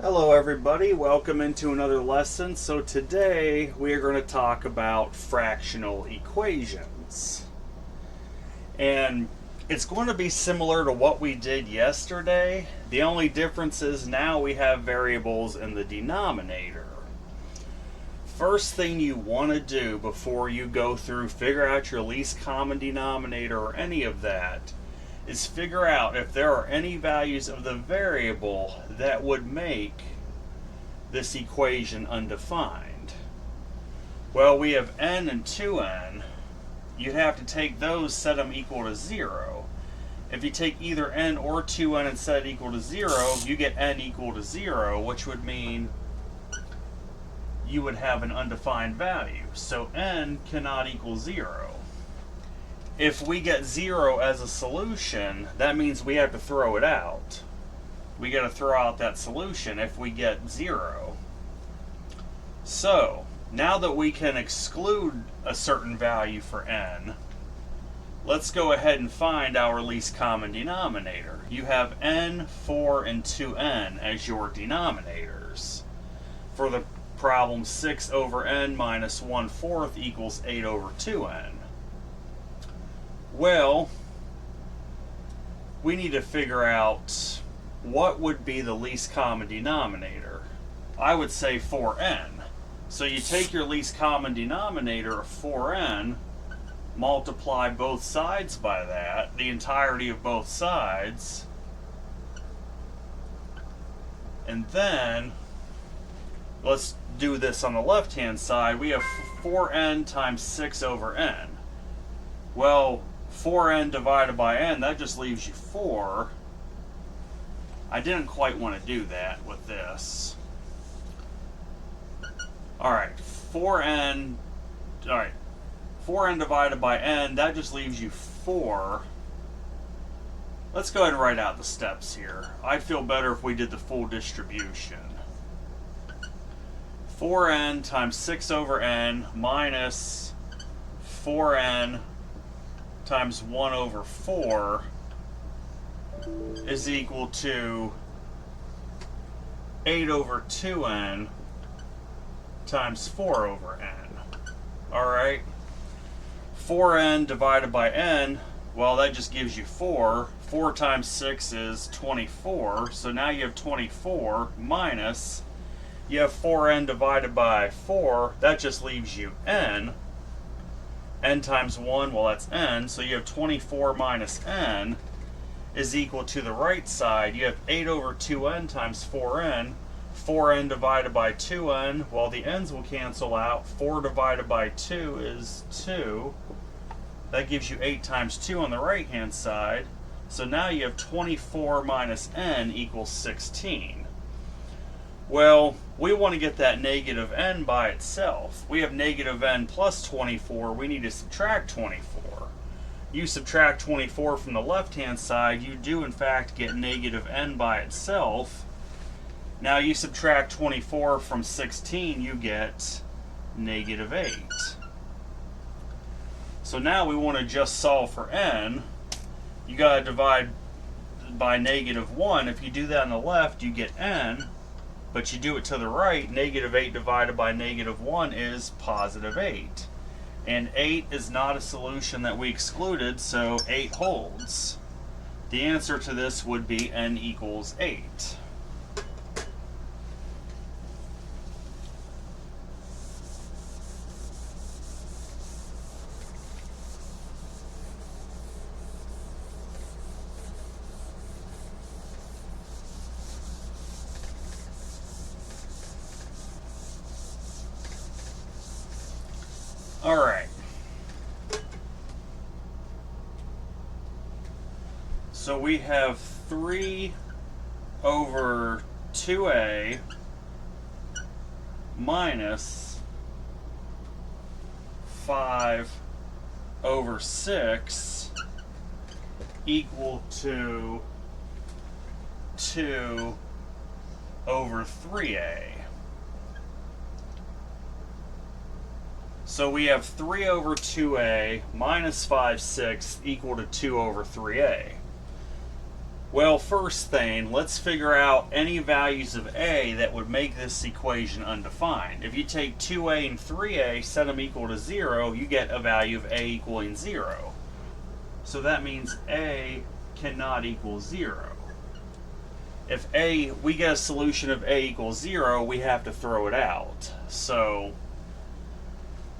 Hello everybody, welcome into another lesson. So today we are going to talk about fractional equations. And it's going to be similar to what we did yesterday. The only difference is now we have variables in the denominator. First thing you want to do before you go through figure out your least common denominator or any of that is figure out if there are any values of the variable that would make this equation undefined. Well, we have n and 2n. You'd have to take those, set them equal to 0. If you take either n or 2n and set it equal to 0, you get n equal to 0, which would mean you would have an undefined value. So n cannot equal 0. If we get 0 as a solution, that means we have to throw it out. We got to throw out that solution if we get 0. So, now that we can exclude a certain value for n, let's go ahead and find our least common denominator. You have n, 4, and 2n as your denominators. For the problem, 6 over n minus 1/4 equals 8 over 2n. Well, we need to figure out what would be the least common denominator. I would say 4n. So you take your least common denominator of 4n, multiply both sides by that, the entirety of both sides, and then let's do this on the left hand side. We have 4n times 6 over n. Well, 4n divided by n, that just leaves you 4. I didn't quite want to do that with this. Alright, 4n divided by n, that just leaves you 4. Let's go ahead and write out the steps here. I'd feel better if we did the full distribution. 4n times 6 over n minus 4n times 1 over 4 is equal to 8 over 2n times 4 over n. Alright, 4n divided by n, well, that just gives you 4. 4 times 6 is 24, so now you have 24 minus, you have 4n divided by 4, that just leaves you n. N times 1, well, that's n, so you have 24 minus n is equal to the right side. You have 8 over 2n times 4n. 4n divided by 2n, well, the n's will cancel out. 4 divided by 2 is 2. That gives you 8 times 2 on the right hand side. So now you have 24 minus n equals 16. Well, we want to get that negative n by itself. We have negative n plus 24. We need to subtract 24. You subtract 24 from the left-hand side, you do in fact get negative n by itself. Now you subtract 24 from 16, you get negative 8. So now we want to just solve for n. You got to divide by negative 1. If you do that on the left, you get n. But you do it to the right, negative 8 divided by negative 1 is positive 8. And 8 is not a solution that we excluded, so 8 holds. The answer to this would be n equals 8. Alright. So we have 3 over 2a minus 5 over 6 equal to 2 over 3a. So we have 3 over 2a minus 5/6 equal to 2 over 3a. Well, first thing, let's figure out any values of a that would make this equation undefined. If you take 2a and 3a, set them equal to 0, you get a value of a equaling 0. So that means a cannot equal 0. If we get a solution of a equals 0, we have to throw it out. So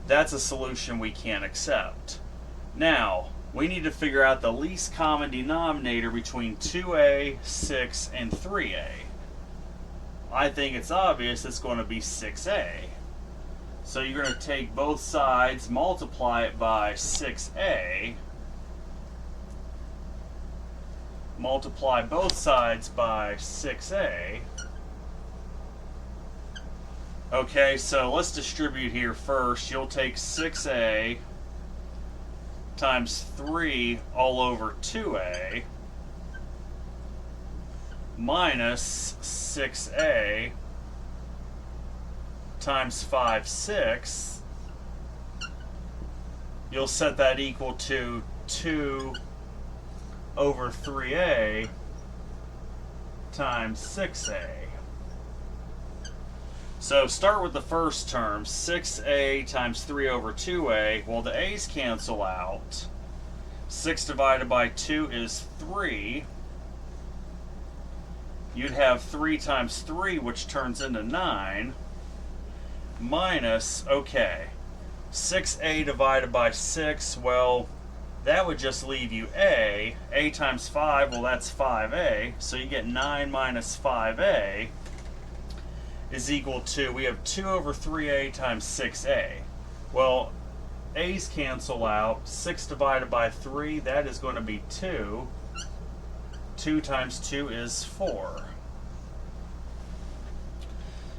that's a solution we can't accept. Now, we need to figure out the least common denominator between 2a, 6, and 3a. I think it's obvious it's going to be 6a. So you're going to take both sides, multiply it by 6a, multiply both sides by 6a. Okay, so let's distribute here first. You'll take 6a times 3 all over 2a minus 6a times 5/6. You'll set that equal to 2 over 3a times 6a. So start with the first term, 6a times 3 over 2a. Well, the a's cancel out. 6 divided by 2 is 3. You'd have 3 times 3, which turns into 9, minus, okay, 6a divided by 6, well, that would just leave you a. A times 5, well, that's 5a. So you get 9 minus 5a is equal to, we have 2 over 3a times 6a. Well, a's cancel out. 6 divided by 3, that is going to be 2. 2 times 2 is 4.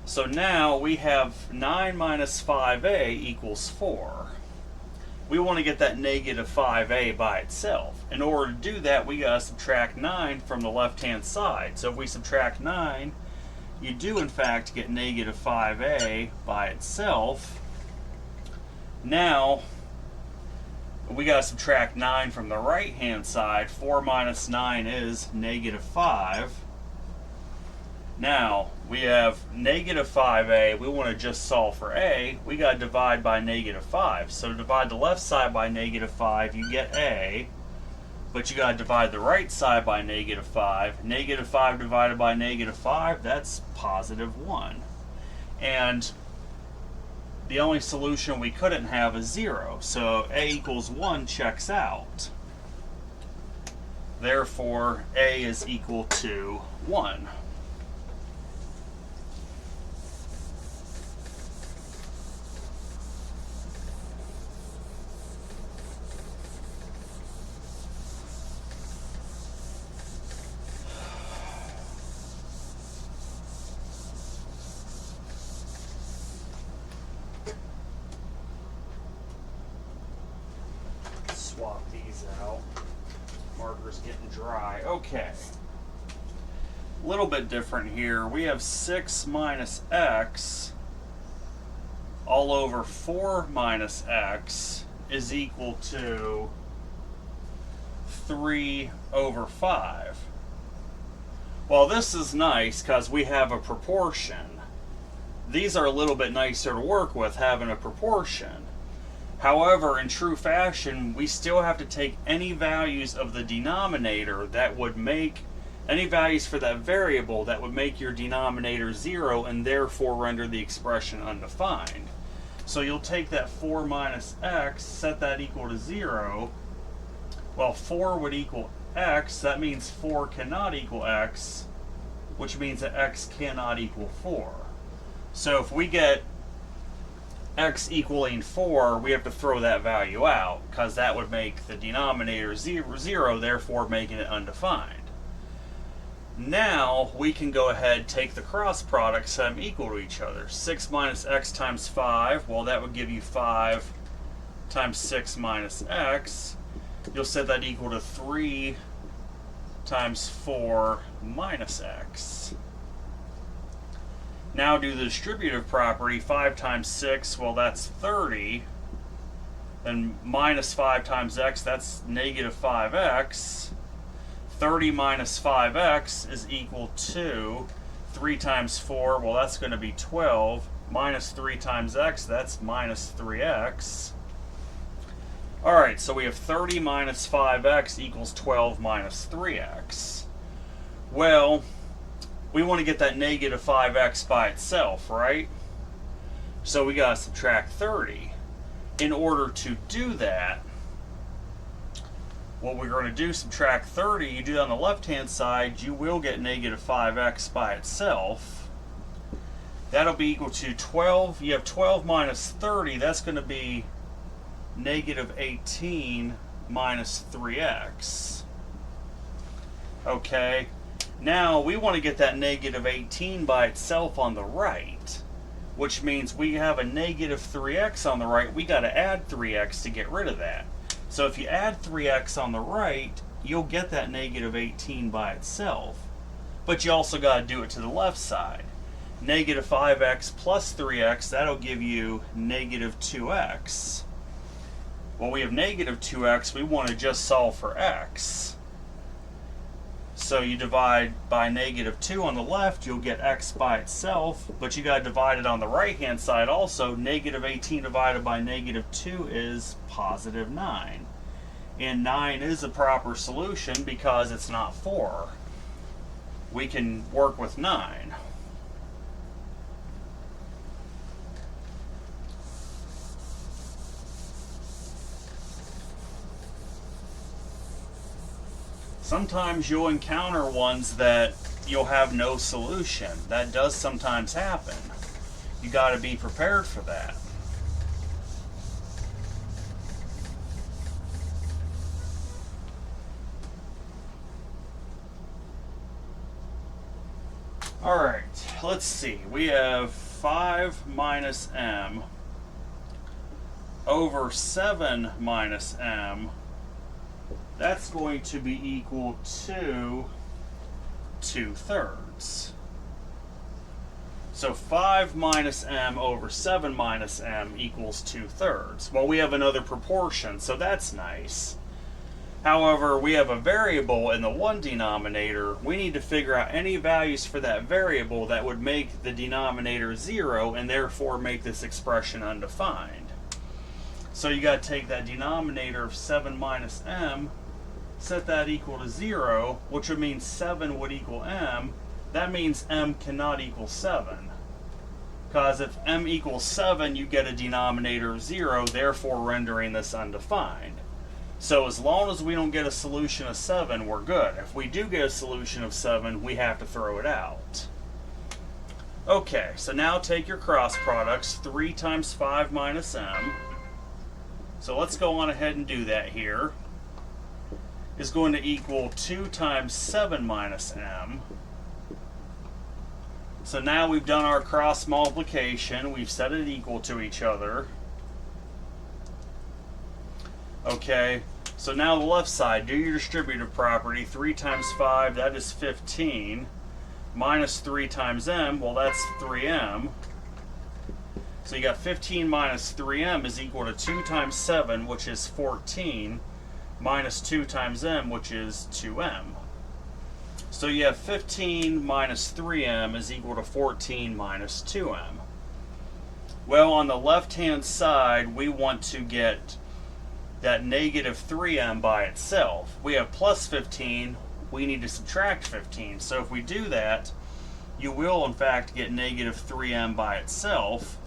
So now we have 9 minus 5a equals 4. We want to get that negative 5a by itself. In order to do that, we got to subtract 9 from the left-hand side. So if we subtract 9, you do in fact get negative 5a by itself. Now, we got to subtract 9 from the right-hand side. 4 minus 9 is negative 5. Now, we have negative 5a. We want to just solve for a. We got to divide by negative 5. So to divide the left side by negative 5, you get a. But you got to divide the right side by negative 5. Negative 5 divided by negative 5, that's positive 1. And the only solution we couldn't have is 0. So a equals 1 checks out. Therefore, a is equal to 1. Swap these out. Marker's getting dry. Okay. A little bit different here. We have 6 minus x all over 4 minus x is equal to 3 over 5. Well, this is nice because we have a proportion. These are a little bit nicer to work with having a proportion. However, in true fashion, we still have to take any values of the denominator that would make, any values for that variable that would make your denominator 0 and therefore render the expression undefined. So you'll take that 4 minus x, set that equal to 0. Well, 4 would equal x. That means 4 cannot equal x, which means that x cannot equal 4. So if we get x equaling 4, we have to throw that value out because that would make the denominator 0, therefore making it undefined. Now we can go ahead and take the cross product, set them equal to each other. 6 minus x times 5, well, that would give you 5 times 6 minus x. You'll set that equal to 3 times 4 minus x. Now do the distributive property. 5 times 6, well, that's 30. Then minus 5 times x, that's negative 5x. 30 minus 5x is equal to 3 times 4, well that's going to be 12, minus 3 times x, that's minus 3x. Alright, so we have 30 minus 5x equals 12 minus 3x. Well, we want to get that negative 5x by itself, right? So we got to subtract 30. In order to do that, what we're going to do, subtract 30, you do that on the left-hand side, you will get negative 5x by itself. That'll be equal to 12. You have 12 minus 30, that's going to be negative 18 minus 3x. Okay, now we want to get that negative 18 by itself on the right, which means we have a negative 3x on the right. We got to add 3x to get rid of that. So if you add 3x on the right, you'll get that negative 18 by itself. But you also got to do it to the left side. Negative 5x plus 3x, that'll give you negative 2x. Well, we have negative 2x, we want to just solve for x. So you divide by negative 2 on the left, you'll get x by itself, but you got to divide it on the right-hand side also. Negative 18 divided by negative 2 is positive 9. And 9 is a proper solution because it's not 4. We can work with 9. Sometimes you'll encounter ones that you'll have no solution. That does sometimes happen. You got to be prepared for that. Alright, let's see. We have 5 minus m over 7 minus m. That's going to be equal to 2/3. So 5 minus m over 7 minus m equals 2/3. Well, we have another proportion, so that's nice. However, we have a variable in the one denominator. We need to figure out any values for that variable that would make the denominator 0 and therefore make this expression undefined. So you got to take that denominator of 7 minus m, set that equal to 0, which would mean 7 would equal m. That means m cannot equal 7. Because if m equals 7, you get a denominator of 0, therefore rendering this undefined. So as long as we don't get a solution of 7, we're good. If we do get a solution of 7, we have to throw it out. Okay, so now take your cross products. 3 times 5 minus m. So let's go on ahead and do that here. Is going to equal 2 times 7 minus m. So now we've done our cross multiplication. We've set it equal to each other. Okay, so now the left side, do your distributive property. 3 times 5, that is 15. Minus 3 times m, well that's 3m. So you got 15 minus 3m is equal to 2 times 7, which is 14. Minus 2 times m, which is 2m. So you have 15 minus 3m is equal to 14 minus 2m. Well, on the left-hand side, we want to get that negative 3m by itself. We have plus 15, we need to subtract 15. So if we do that, you will in fact get negative 3m by itself.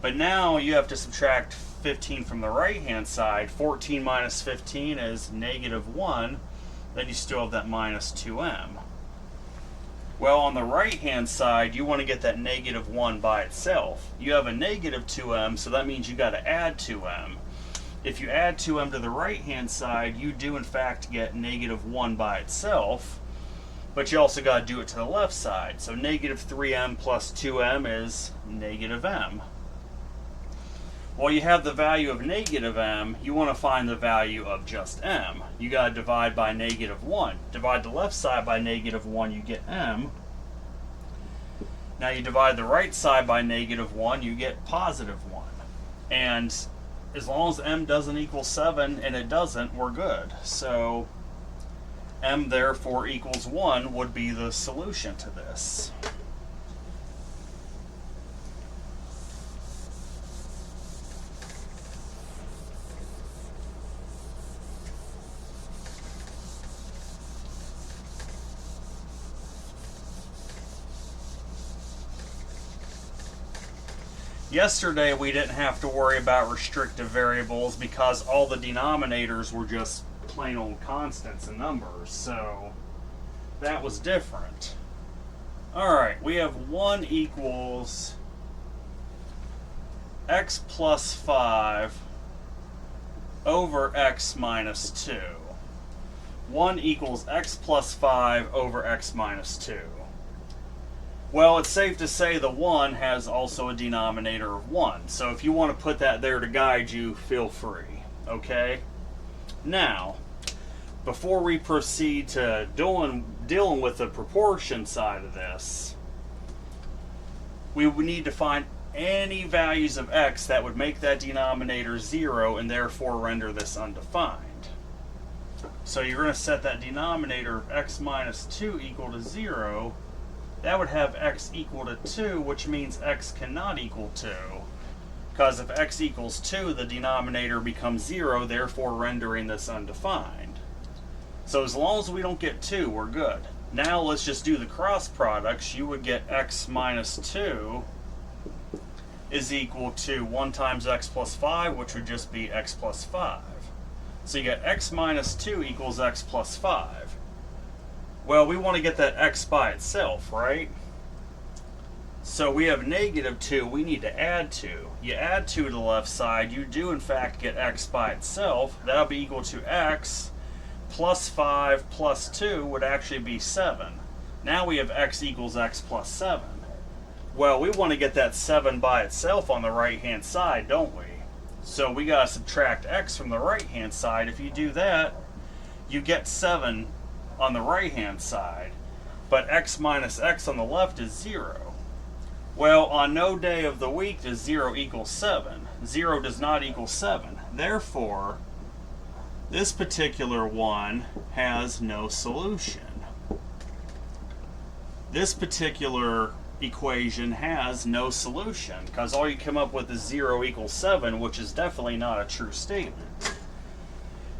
But now you have to subtract 15 from the right-hand side. 14 minus 15 is negative 1. Then you still have that minus 2m. Well, on the right-hand side, you want to get that negative 1 by itself. You have a negative 2m, so that means you got to add 2m. If you add 2m to the right-hand side, you do in fact get negative 1 by itself. But you also got to do it to the left side. So negative 3m plus 2m is negative m. Well, you have the value of negative m, you want to find the value of just m. You got to divide by negative 1. Divide the left side by negative 1, you get m. Now you divide the right side by negative 1, you get positive 1. And as long as m doesn't equal 7, and it doesn't, we're good. So m therefore equals 1 would be the solution to this. Yesterday we didn't have to worry about restrictive variables because all the denominators were just plain old constants and numbers, so that was different. Alright, we have 1 equals x plus 5 over x minus 2. 1 equals x plus 5 over x minus 2. Well, it's safe to say the 1 has also a denominator of 1. So if you want to put that there to guide you, feel free. Okay? Now, before we proceed to dealing with the proportion side of this, we would need to find any values of x that would make that denominator 0 and therefore render this undefined. So you're going to set that denominator of x minus 2 equal to 0. That would have x equal to 2, which means x cannot equal 2. Because if x equals 2, the denominator becomes 0, therefore rendering this undefined. So as long as we don't get 2, we're good. Now let's just do the cross products. You would get x minus 2 is equal to 1 times x plus 5, which would just be x plus 5. So you get x minus 2 equals x plus 5. Well, we want to get that x by itself, right? So we have negative 2, we need to add 2. You add 2 to the left side, you do in fact get x by itself. That'll be equal to x plus 5 plus 2 would actually be 7. Now we have x equals x plus 7. Well, we want to get that 7 by itself on the right hand side, don't we? So we got to subtract x from the right hand side. If you do that, you get 7 on the right hand side, but x minus x on the left is 0. Well, on no day of the week does 0 equal 7. 0 does not equal 7. Therefore, this particular one has no solution. This particular equation has no solution because all you come up with is 0 equals 7, which is definitely not a true statement.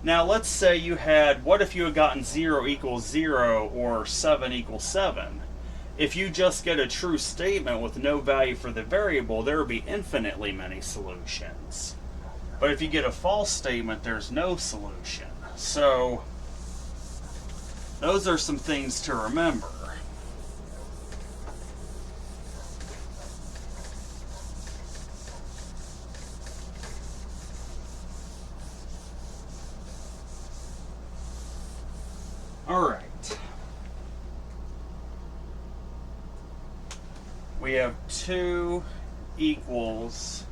Now let's say you had, what if you had gotten 0 equals 0 or 7 equals 7? If you just get a true statement with no value for the variable, there would be infinitely many solutions. But if you get a false statement, there's no solution. So those are some things to remember. Alright, we have 2 equals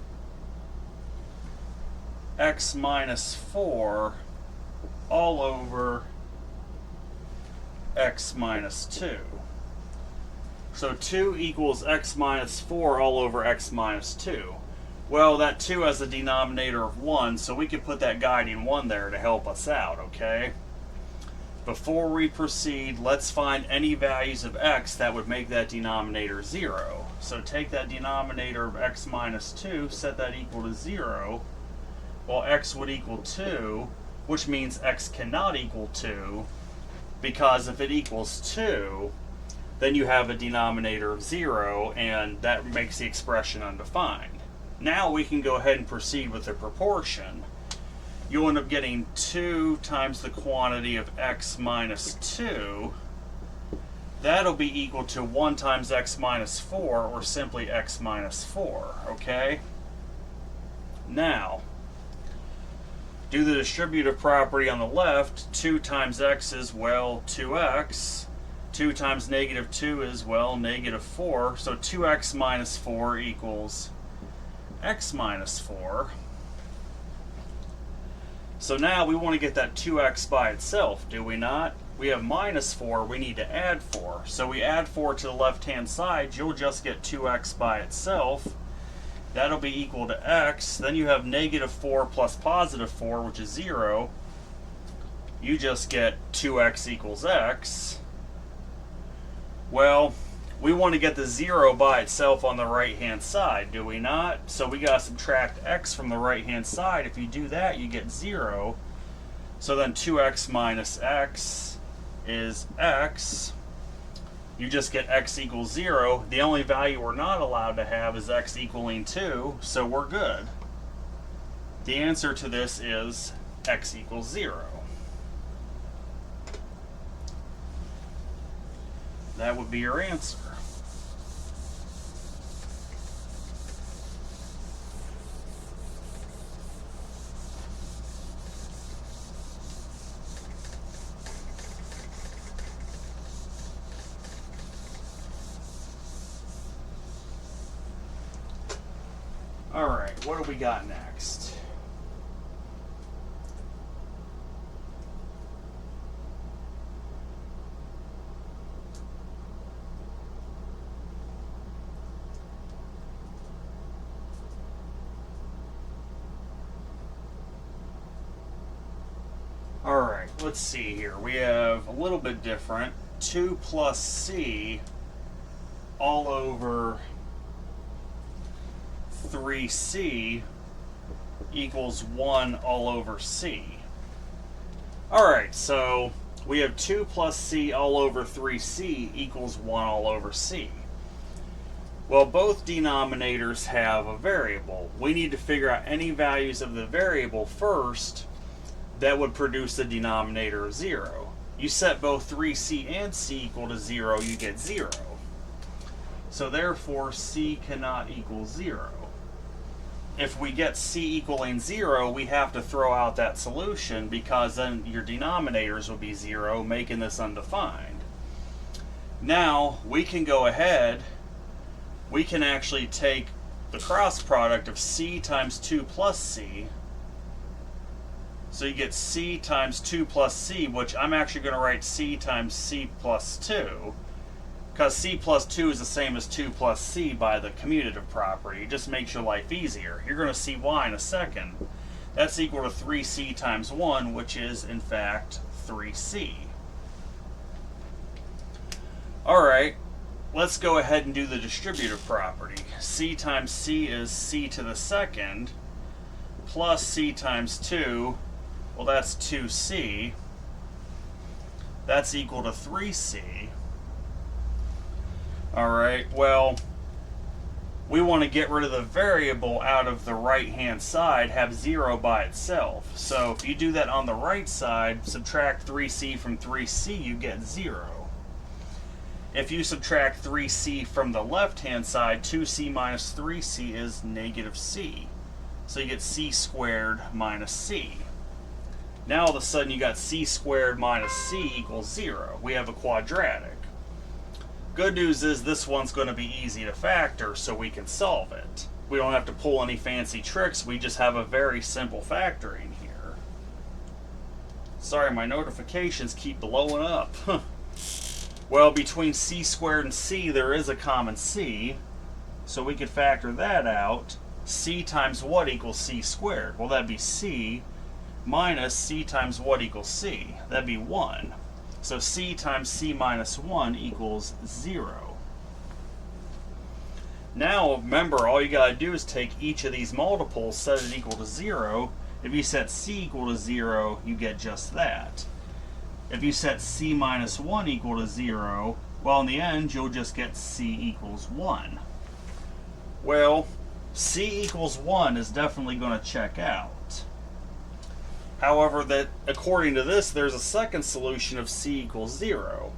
x minus 4 all over x minus 2. So 2 equals x minus 4 all over x minus 2. Well, that 2 has a denominator of 1, so we could put that guiding 1 there to help us out, okay? Before we proceed, let's find any values of x that would make that denominator 0. So take that denominator of x minus 2, set that equal to 0. Well, x would equal 2, which means x cannot equal 2, because if it equals 2, then you have a denominator of 0, and that makes the expression undefined. Now we can go ahead and proceed with the proportion. You'll end up getting 2 times the quantity of x minus 2. That'll be equal to 1 times x minus 4, or simply x minus 4, okay? Now, do the distributive property on the left. 2 times x is, well, 2x. 2 times negative 2 is, well, negative 4. So 2x minus 4 equals x minus 4. So now we want to get that 2x by itself, do we not? We have minus 4, we need to add 4. So we add 4 to the left-hand side, you'll just get 2x by itself. That'll be equal to x. Then you have negative 4 plus positive 4, which is 0. you just get 2x equals x. Well, we want to get the 0 by itself on the right-hand side, do we not? So we got to subtract x from the right-hand side. If you do that, you get 0. So then 2x minus x is x. You just get x equals 0. The only value we're not allowed to have is x equaling 2, so we're good. The answer to this is x equals 0. That would be your answer. All right, what do we got next? All right, let's see here. We have a little bit different. 2 plus c all over 3c equals 1 all over c. Alright, so we have 2 plus c all over 3c equals 1 all over c. Well, both denominators have a variable. We need to figure out any values of the variable first that would produce a denominator of 0. You set both 3c and c equal to 0, you get 0. So therefore, c cannot equal 0. If we get c equaling 0, we have to throw out that solution because then your denominators will be 0, making this undefined. Now, we can go ahead, we can actually take the cross product of c times 2 plus c. So you get c times 2 plus c, which I'm actually going to write c times c plus 2. Because c plus 2 is the same as 2 plus c by the commutative property. It just makes your life easier. You're going to see why in a second. That's equal to 3c times 1, which is, in fact, 3c. Alright, let's go ahead and do the distributive property. C times c is c to the second, plus c times 2, well that's 2c. That's equal to 3c. Alright, well, we want to get rid of the variable out of the right-hand side, have 0 by itself. So if you do that on the right side, subtract 3c from 3c, you get 0. If you subtract 3c from the left-hand side, 2c minus 3c is negative c. So you get c squared minus c. Now all of a sudden you got c squared minus c equals 0. We have a quadratic. Good news is this one's going to be easy to factor, so we can solve it. We don't have to pull any fancy tricks, we just have a very simple factoring here. Sorry, my notifications keep blowing up. Well, between c squared and c there is a common c, so we could factor that out. C times what equals c squared? Well, that'd be c minus c times what equals c? That'd be 1. So c times c minus 1 equals 0. Now remember, all you got to do is take each of these multiples, set it equal to 0. If you set c equal to 0, you get just that. If you set c minus 1 equal to 0, well, in the end, you'll just get c equals 1. Well, c equals 1 is definitely going to check out. However, that according to this, there's a second solution of c equals 0.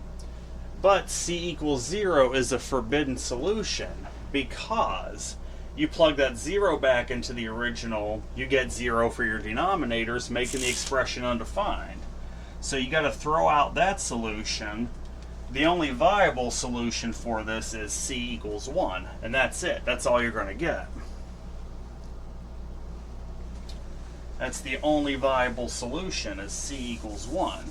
But c equals 0 is a forbidden solution because you plug that 0 back into the original, you get 0 for your denominators, making the expression undefined. So you got to throw out that solution. The only viable solution for this is c equals 1, and that's it. That's all you're going to get. That's the only viable solution, is c equals 1.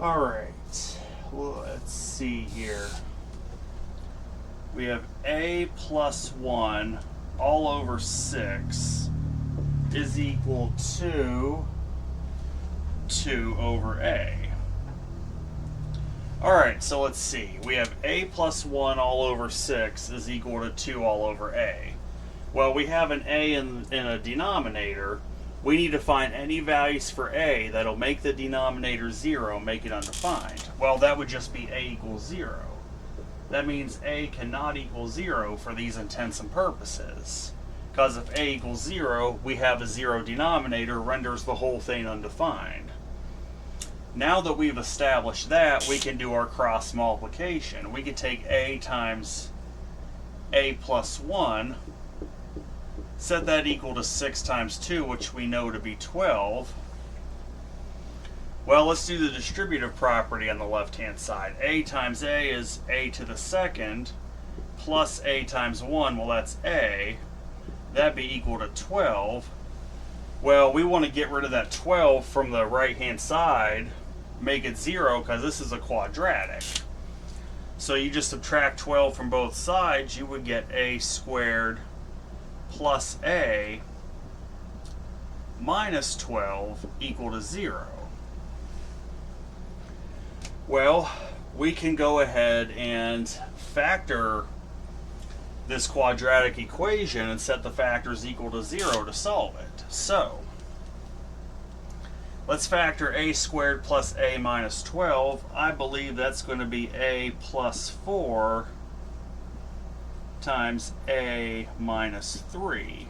All right, well, let's see here. We have a plus 1 all over 6 is equal to 2 over a. All right, so let's see. We have a plus 1 all over 6 is equal to 2 all over a. Well, we have an a in a denominator. We need to find any values for a that'll make the denominator 0, make it undefined. Well, that would just be a equals 0. That means a cannot equal 0 for these intents and purposes. Because if a equals 0, we have a 0 denominator, renders the whole thing undefined. Now that we've established that, we can do our cross multiplication. We could take a times a plus 1, set that equal to 6 times 2, which we know to be 12. Well, let's do the distributive property on the left-hand side. A times a is a to the second, plus a times 1, well, that's a. That'd be equal to 12. Well, we want to get rid of that 12 from the right-hand side, make it 0, because this is a quadratic. So you just subtract 12 from both sides, you would get a squared plus a minus 12 equal to 0. Well, we can go ahead and factor this quadratic equation and set the factors equal to 0 to solve it. So, let's factor a squared plus a minus 12. I believe that's going to be a plus 4 times a minus 3.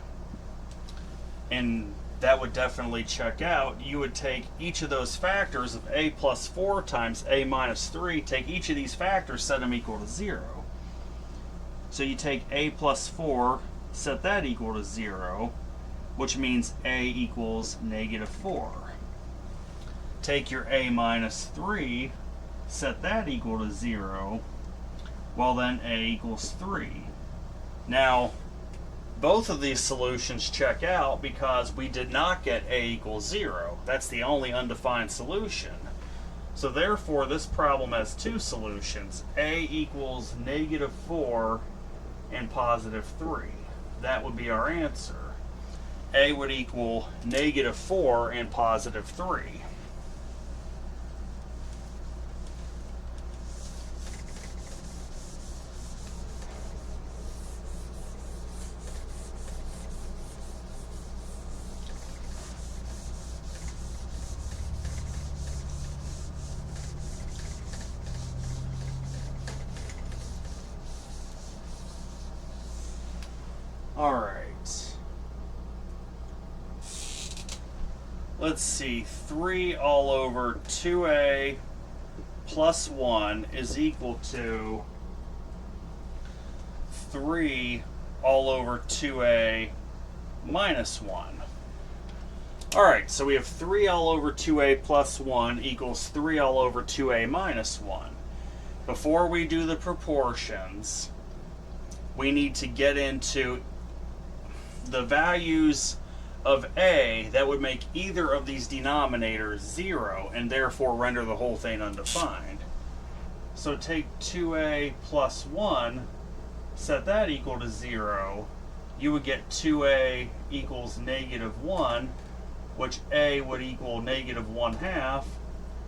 And that would definitely check out. You would take each of those factors of a plus 4 times a minus 3, take each of these factors, set them equal to 0. So you take a plus 4, set that equal to 0, which means a equals negative 4. Take your a minus 3, set that equal to 0, well then a equals 3. Now, both of these solutions check out because we did not get a equals 0. That's the only undefined solution. So therefore, this problem has two solutions. A equals negative 4 and positive 3. That would be our answer. A would equal negative 4 and positive 3. All right. Let's see. 3 all over 2a plus 1 is equal to 3 all over 2a minus 1. All right, so we have 3 all over 2a plus 1 equals 3 all over 2a minus 1. Before we do the proportions, we need to get into the values of a that would make either of these denominators 0 and therefore render the whole thing undefined. So take 2a plus 1, set that equal to 0. You would get 2a equals negative 1, which a would equal negative 1/2.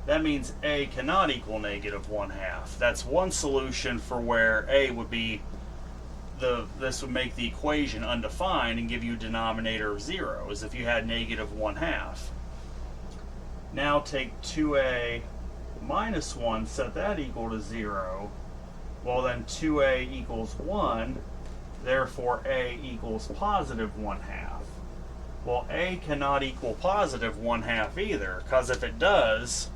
That means a cannot equal negative 1/2. That's one solution for where a would be this would make the equation undefined and give you a denominator of 0, as if you had negative 1/2. Now take 2a minus 1, set that equal to 0. Well then 2a equals 1, therefore a equals positive 1/2. Well, a cannot equal positive 1/2 either, because if it does,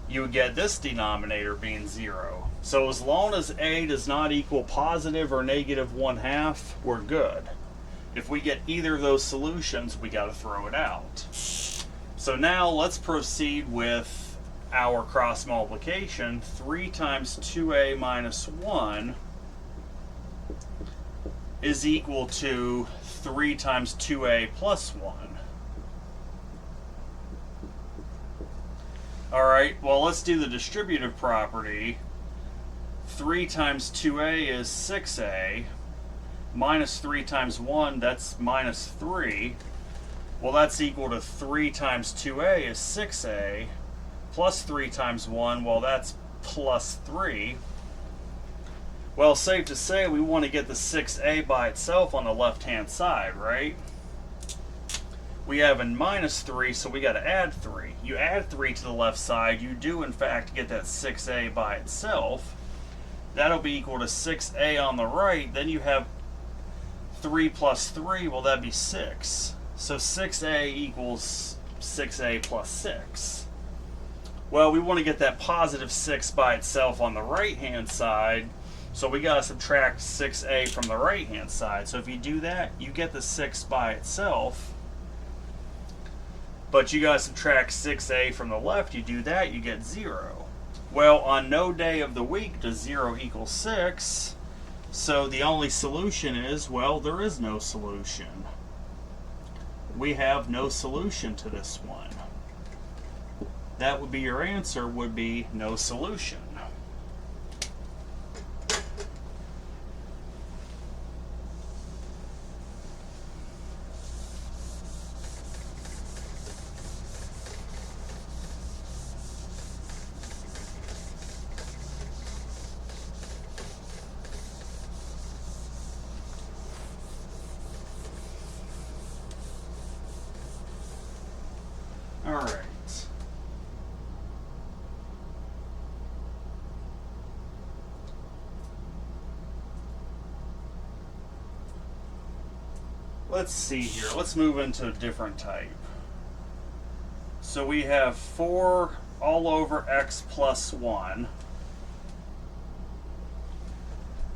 you would get this denominator being 0. So as long as a does not equal positive or negative 1/2, we're good. If we get either of those solutions, we got to throw it out. So now let's proceed with our cross multiplication. 3 times 2a minus 1 is equal to 3 times 2a plus 1. Alright, well let's do the distributive property. 3 times 2a is 6a. Minus 3 times 1, that's minus 3. Well, that's equal to 3 times 2a is 6a. Plus 3 times 1, well, that's plus 3. Well, safe to say we want to get the 6a by itself on the left-hand side, right? We have a minus 3, so we got to add 3. You add 3 to the left side, you do in fact get that 6a by itself. That'll be equal to 6a on the right. Then you have 3 plus 3, well, that'd be 6. So 6a equals 6a plus 6. Well, we want to get that positive 6 by itself on the right-hand side, so we got to subtract 6a from the right-hand side. So if you do that, you get the 6 by itself, but you got to subtract 6a from the left. You do that, you get 0. Well, on no day of the week does 0 equal 6, so the only solution is, well, there is no solution. We have no solution to this one. That would be your answer, would be no solution. All right. Let's see here. Let's move into a different type. So we have 4 all over x plus 1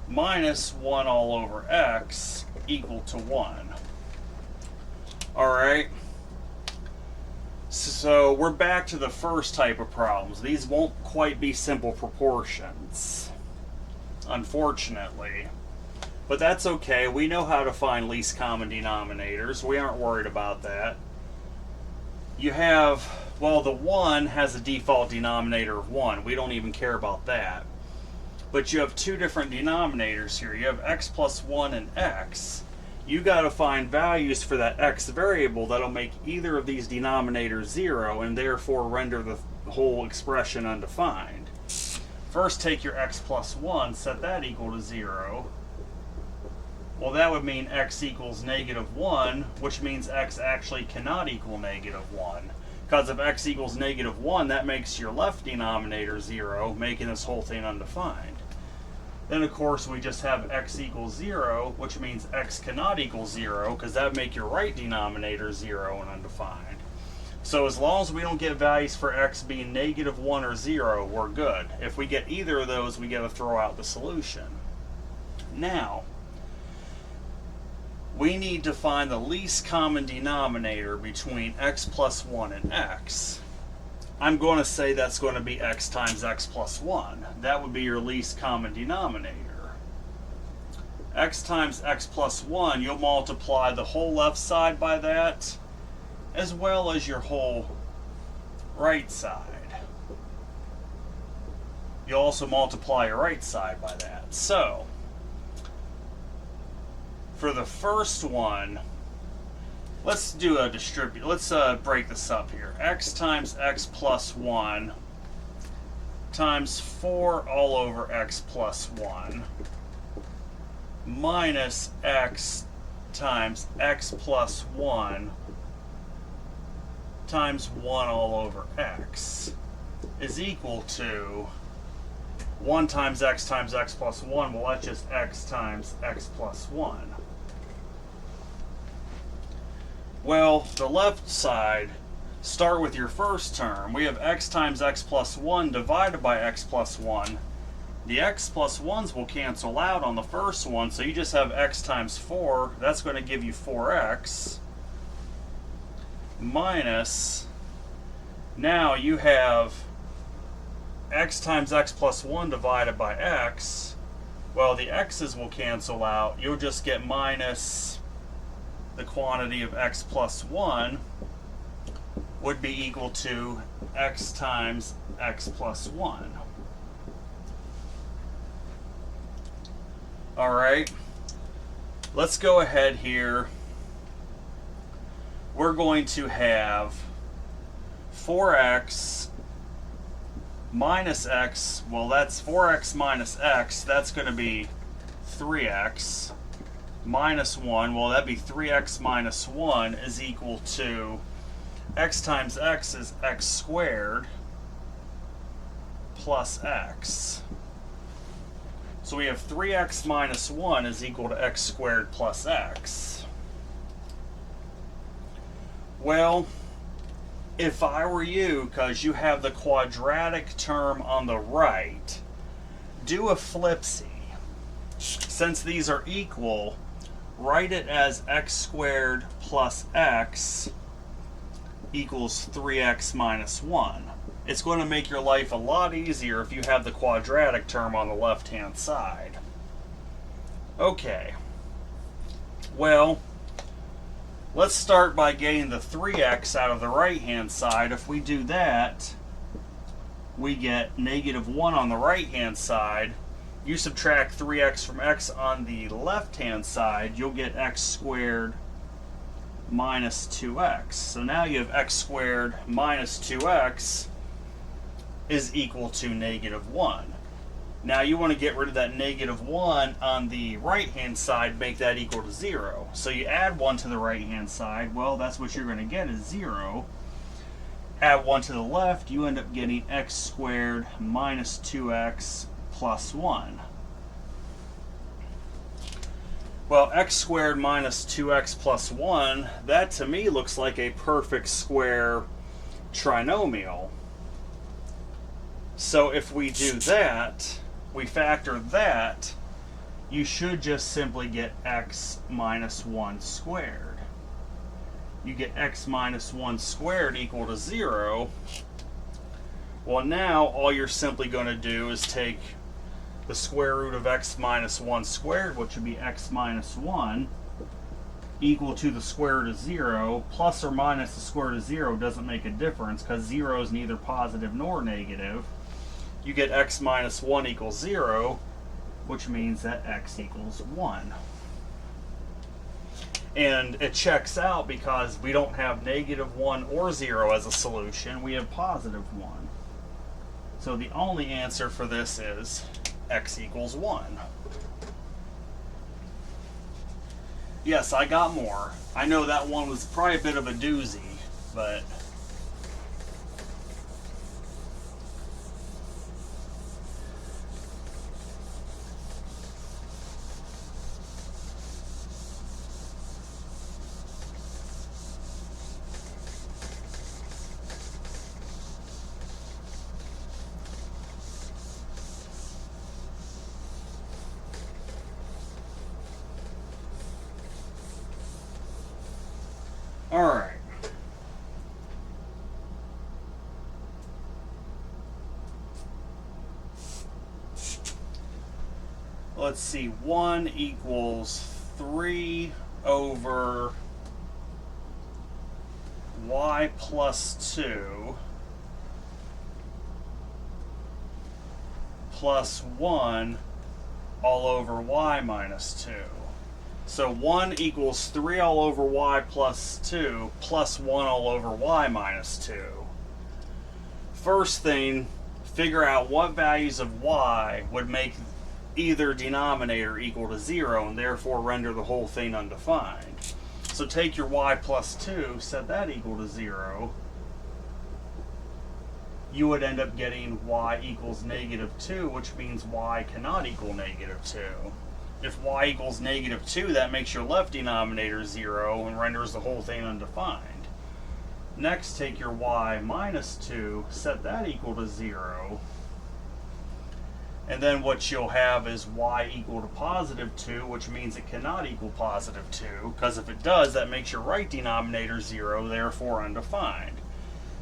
minus 1 all over x equal to 1. All right. So we're back to the first type of problems. These won't quite be simple proportions, unfortunately. But that's okay. We know how to find least common denominators. We aren't worried about that. You have, well, the 1 has a default denominator of 1. We don't even care about that. But you have two different denominators here. You have x plus 1 and x. You got to find values for that x variable that'll make either of these denominators 0 and therefore render the whole expression undefined. First, take your x plus 1, set that equal to 0. Well, that would mean x equals negative 1, which means x actually cannot equal negative 1. Because if x equals negative 1, that makes your left denominator 0, making this whole thing undefined. Then, of course, we just have x equals 0, which means x cannot equal 0, because that would make your right denominator 0 and undefined. So as long as we don't get values for x being negative 1 or 0, we're good. If we get either of those, we got to throw out the solution. Now, we need to find the least common denominator between x plus 1 and x. I'm going to say that's going to be x times x plus 1. That would be your least common denominator. X times x plus 1, you'll multiply the whole left side by that, as well as your whole right side. You'll also multiply your right side by that. So, for the first one, let's do a distribute. Let's break this up here. X times x plus 1 times 4 all over x plus 1 minus x times x plus 1 times 1 all over x is equal to 1 times x plus 1. Well, that's just x times x plus 1. Well, the left side, start with your first term. We have x times x plus 1 divided by x plus 1. The x plus 1s will cancel out on the first one, so you just have x times 4. That's going to give you 4x. Minus, now you have x times x plus 1 divided by x. Well, the x's will cancel out. You'll just get minus the quantity of x plus 1. would be equal to x times x plus 1. All right, let's go ahead here. We're going to have 4x minus x, well that's 4x minus x, that's going to be 3x minus 1, well that'd be 3x minus 1 is equal to x times x is x squared plus x. So we have 3x minus 1 is equal to x squared plus x. Well, if I were you, because you have the quadratic term on the right, do a flipsy. Since these are equal, write it as x squared plus x equals 3x minus 1. It's going to make your life a lot easier if you have the quadratic term on the left-hand side. Okay. Well, let's start by getting the 3x out of the right-hand side. If we do that, we get negative 1 on the right-hand side. You subtract 3x from x on the left-hand side, you'll get x squared minus 2x. So now you have x squared minus 2x is equal to negative 1. Now you want to get rid of that negative 1 on the right-hand side, make that equal to 0. So you add 1 to the right-hand side, well that's what you're going to get is 0. Add 1 to the left, you end up getting x squared minus 2x plus 1. Well, x squared minus 2x plus 1, that to me looks like a perfect square trinomial. So if we do that, we factor that, you should just simply get x minus 1 squared. You get x minus 1 squared equal to 0. Well, now all you're simply going to do is take the square root of x minus 1 squared, which would be x minus 1, equal to the square root of 0. Plus or minus the square root of 0 doesn't make a difference because 0 is neither positive nor negative. You get x minus 1 equals 0, which means that x equals 1. And it checks out because we don't have negative 1 or 0 as a solution. We have positive 1. So the only answer for this is x equals 1. Yes, I got more. I know that one was probably a bit of a doozy, but all right. Let's see, 1 equals 3 over y plus 2 plus 1 all over y minus 2. So 1 equals 3 all over y plus 2 plus 1 all over y minus 2. First thing, figure out what values of y would make either denominator equal to 0 and therefore render the whole thing undefined. So take your y plus 2, set that equal to 0. You would end up getting y equals negative 2, which means y cannot equal negative 2. If y equals negative 2, that makes your left denominator 0 and renders the whole thing undefined. Next, take your y minus 2, set that equal to 0. And then what you'll have is y equal to positive 2, which means it cannot equal positive 2, because if it does, that makes your right denominator 0, therefore undefined.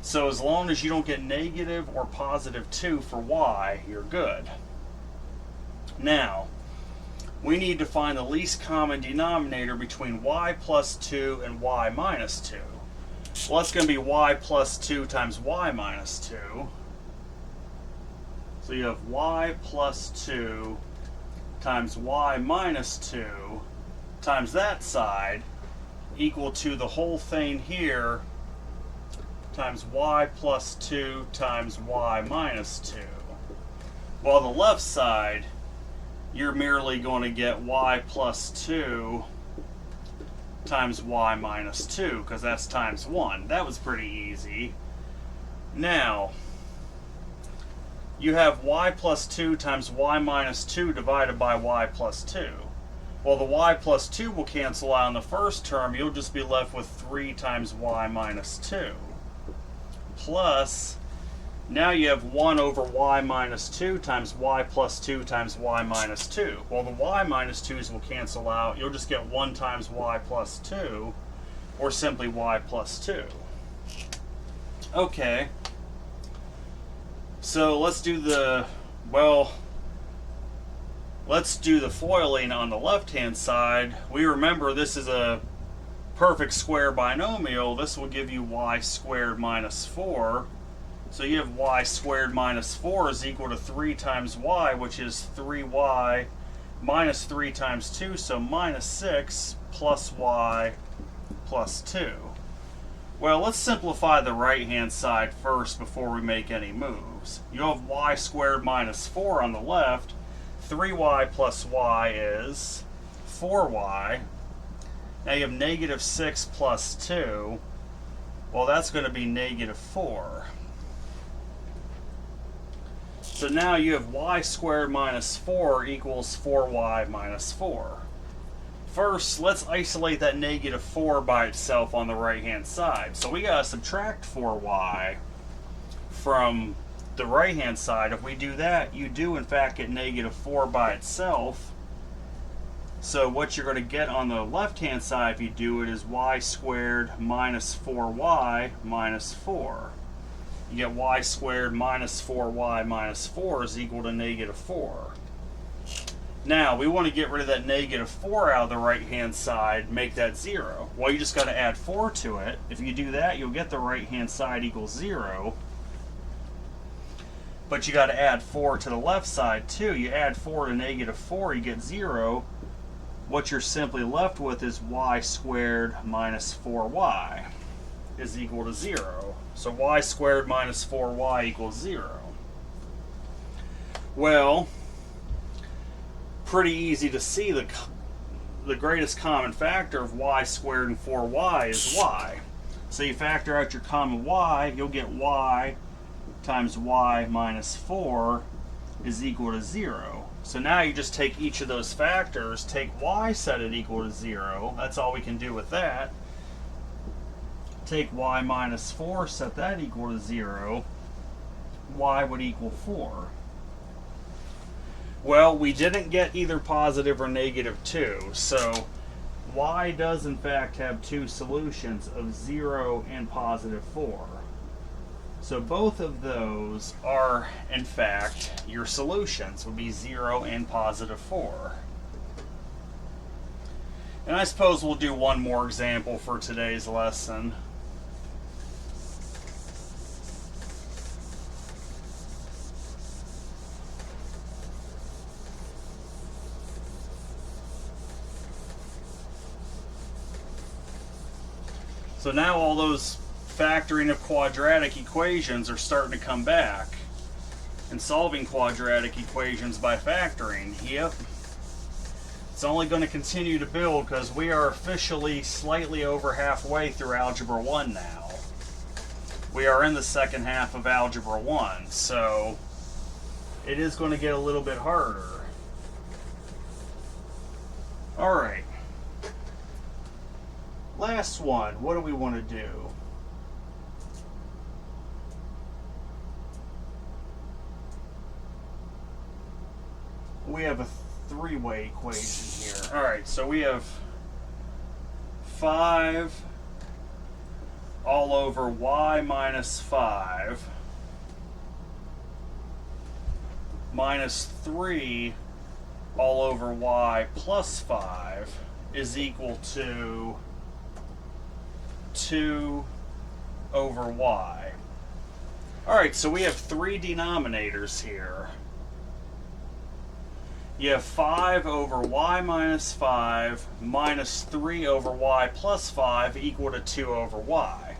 So as long as you don't get negative or positive 2 for y, you're good. Now, we need to find the least common denominator between y plus 2 and y minus 2. Well, that's going to be y plus 2 times y minus 2. So you have y plus 2 times y minus 2 times that side equal to the whole thing here times y plus 2 times y minus 2. While the left side, you're merely going to get y plus 2 times y minus 2, because that's times 1. That was pretty easy. Now, you have y plus 2 times y minus 2 divided by y plus 2. Well, the y plus 2 will cancel out in the first term. You'll just be left with 3 times y minus 2. Plus, now you have 1 over y minus 2 times y plus 2 times y minus 2. Well, the y minus 2's will cancel out. You'll just get 1 times y plus 2, or simply y plus 2. Okay. So let's do the, let's do the foiling on the left-hand side. We remember this is a perfect square binomial. This will give you y squared minus 4. So you have y squared minus 4 is equal to 3 times y, which is 3y minus 3 times 2, so minus 6 plus y plus 2. Well, let's simplify the right-hand side first before we make any moves. You have y squared minus 4 on the left. 3y plus y is 4y. Now you have negative 6 plus 2. Well, that's going to be negative 4. So now you have y squared minus 4 equals 4y minus 4. First, let's isolate that negative 4 by itself on the right-hand side. So we got to subtract 4y from the right-hand side. If we do that, you do in fact get negative 4 by itself. So what you're going to get on the left-hand side if you do it is y squared minus 4y minus 4. You get y squared minus 4y minus 4 is equal to negative 4. Now, we want to get rid of that negative 4 out of the right-hand side, make that 0. Well, you just got to add 4 to it. If you do that, you'll get the right-hand side equals 0. But you got to add 4 to the left side, too. You add 4 to negative 4, you get 0. What you're simply left with is y squared minus 4y is equal to 0. So y squared minus 4y equals 0. Well, pretty easy to see the greatest common factor of y squared and 4y is y. So you factor out your common y, you'll get y times y minus 4 is equal to 0. So now you just take each of those factors, take y, set it equal to 0. That's all we can do with that. Take y minus 4, set that equal to 0. Y would equal 4. Well, we didn't get either positive or negative 2, so y does in fact have two solutions of 0 and positive 4. So both of those are in fact your solutions, would be 0 and positive 4. And I suppose we'll do one more example for today's lesson. So now all those factoring of quadratic equations are starting to come back. And solving quadratic equations by factoring. Yep. It's only going to continue to build because we are officially slightly over halfway through Algebra 1 now. We are in the second half of Algebra 1, so it is going to get a little bit harder. Alright. Last one, what do we want to do? We have a three-way equation here. Alright, so we have 5 all over y minus 5 minus 3 all over y plus 5 is equal to 2 over y. Alright, so we have three denominators here. You have 5 over y minus 5 minus 3 over y plus 5 equal to 2 over y.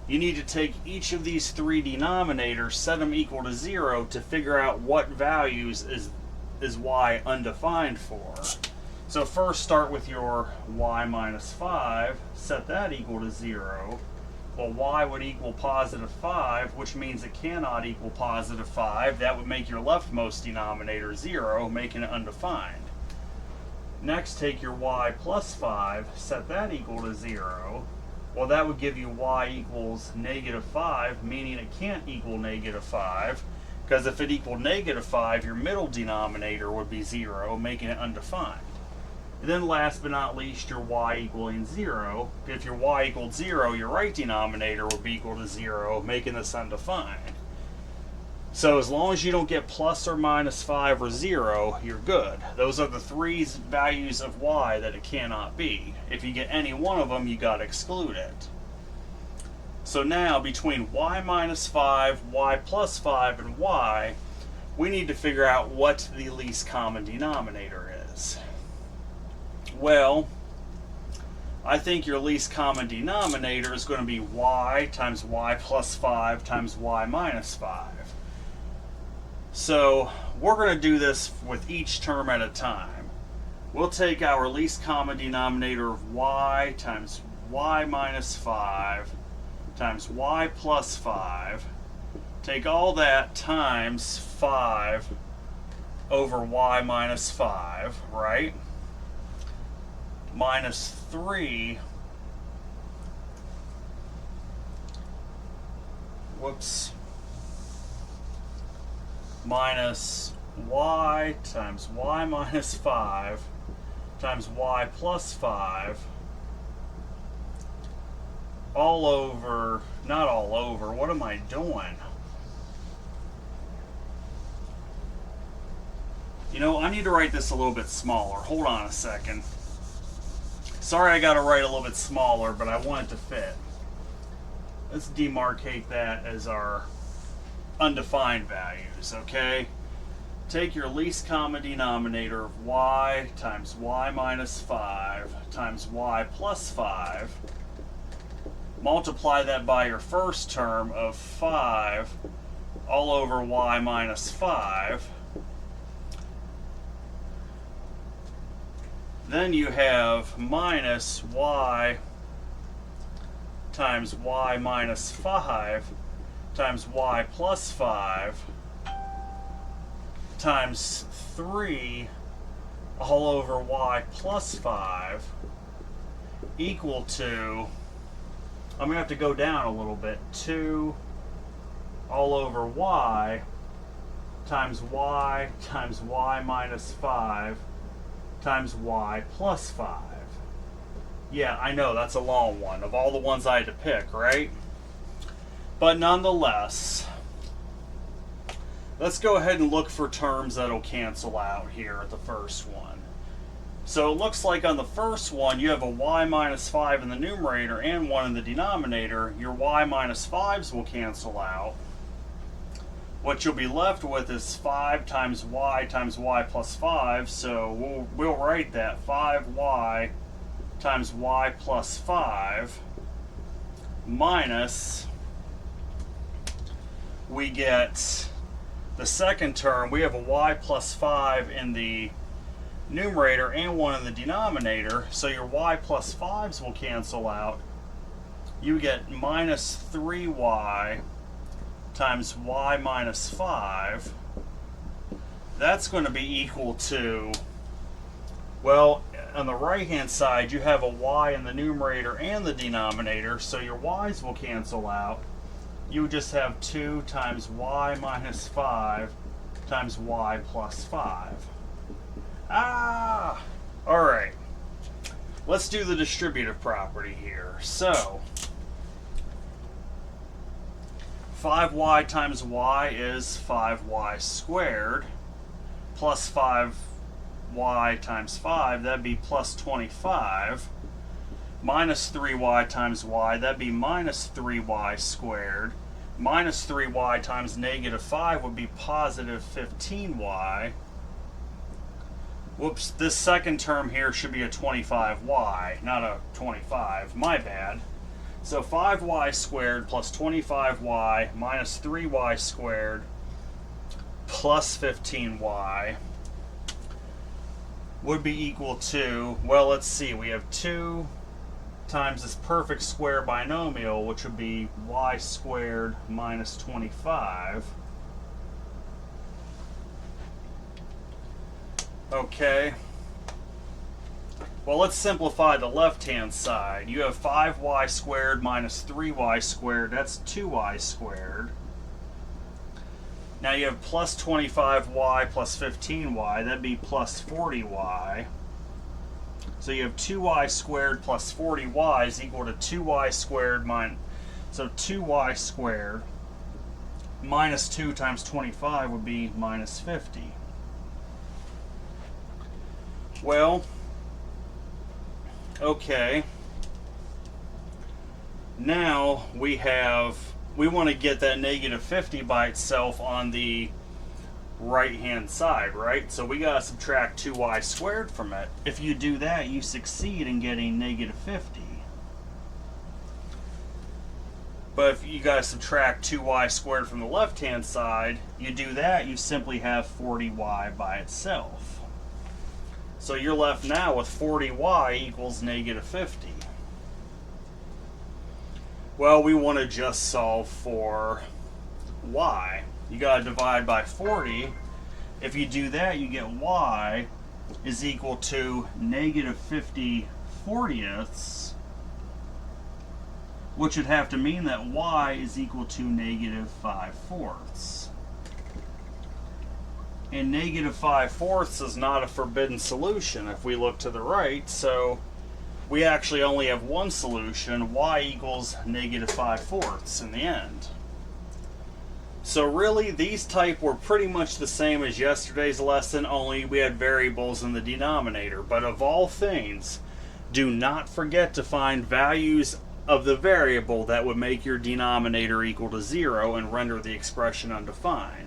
You need to take each of these three denominators, set them equal to 0 to figure out what values is y undefined for. So first start with your y minus 5, set that equal to 0. Well, y would equal positive 5, which means it cannot equal positive 5. That would make your leftmost denominator 0, making it undefined. Next, take your y plus 5, set that equal to 0. Well, that would give you y equals negative 5, meaning it can't equal negative 5, because if it equaled negative 5, your middle denominator would be 0, making it undefined. And then last but not least, your y equaling 0. If your y equaled 0, your right denominator would be equal to 0, making this undefined. So as long as you don't get plus or minus 5 or 0, you're good. Those are the three values of y that it cannot be. If you get any one of them, you got to exclude it. So now between y minus 5, y plus 5, and y, we need to figure out what the least common denominator is. Well, I think your least common denominator is going to be y times y plus 5 times y minus 5. So we're going to do this with each term at a time. We'll take our least common denominator of y times y minus 5 times y plus 5. Take all that times 5 over y minus 5, right? Minus 3, minus y times y minus 5 times y plus 5, all over, not all over, what am I doing? You know, I need to write this a little bit smaller. Hold on a second. Sorry I got to write a little bit smaller, but I want it to fit. Let's demarcate that as our undefined values, okay? Take your least common denominator of y times y minus 5 times y plus 5. Multiply that by your first term of 5 all over y minus 5. Then you have minus y times y minus 5 times y plus 5 times 3 all over y plus 5 equal to, I'm going to have to go down a little bit, 2 all over y times y minus 5 times y plus 5. Yeah, I know, that's a long one of all the ones I had to pick, right? But nonetheless, let's go ahead and look for terms that'll cancel out here at the first one. So it looks like on the first one, you have a y minus 5 in the numerator and 1 in the denominator. Your y minus 5s will cancel out. What you'll be left with is 5 times y plus 5, so we'll write that 5y times y plus 5 minus, we get the second term, we have a y plus 5 in the numerator and 1 in the denominator, so your y plus 5s will cancel out. You get minus 3y times y minus 5. That's going to be equal to, well, on the right hand side you have a y in the numerator and the denominator, so your y's will cancel out. You would just have 2 times y minus 5 times y plus 5. Alright, let's do the distributive property here. So 5y times y is 5y squared, plus 5y times 5, that'd be plus 25. minus 3y times y, that'd be minus 3y squared. Minus 3y times negative 5 would be positive 15y. Whoops, this second term here should be a 25y, not a 25. My bad. So 5y squared plus 25y minus 3y squared plus 15y would be equal to, well, let's see, we have 2 times this perfect square binomial, which would be y squared minus 25. Okay. Well, let's simplify the left-hand side. You have 5y squared minus 3y squared. That's 2y squared. Now you have plus 25y plus 15y. That'd be plus 40y. So you have 2y squared plus 40y is equal to 2y squared minus... So 2y squared minus 2 times 25 would be minus 50. Well... okay, now we want to get that negative 50 by itself on the right hand side, right? So we got to subtract 2y squared from it. If you do that, you succeed in getting negative 50. But if you got to subtract 2y squared from the left hand side, you do that, you simply have 40y by itself. So you're left now with 40y equals negative 50. Well, we want to just solve for y. You got to divide by 40. If you do that, you get y is equal to negative 50 40ths, which would have to mean that y is equal to negative 5/4. And negative 5/4 is not a forbidden solution if we look to the right, so we actually only have one solution, y equals negative 5/4 in the end. So really, these type were pretty much the same as yesterday's lesson, only we had variables in the denominator. But of all things, do not forget to find values of the variable that would make your denominator equal to 0 and render the expression undefined.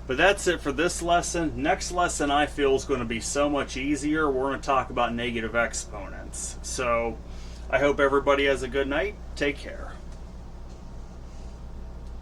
But that's it for this lesson. Next lesson I feel is going to be so much easier. We're going to talk about negative exponents. So I hope everybody has a good night. Take care.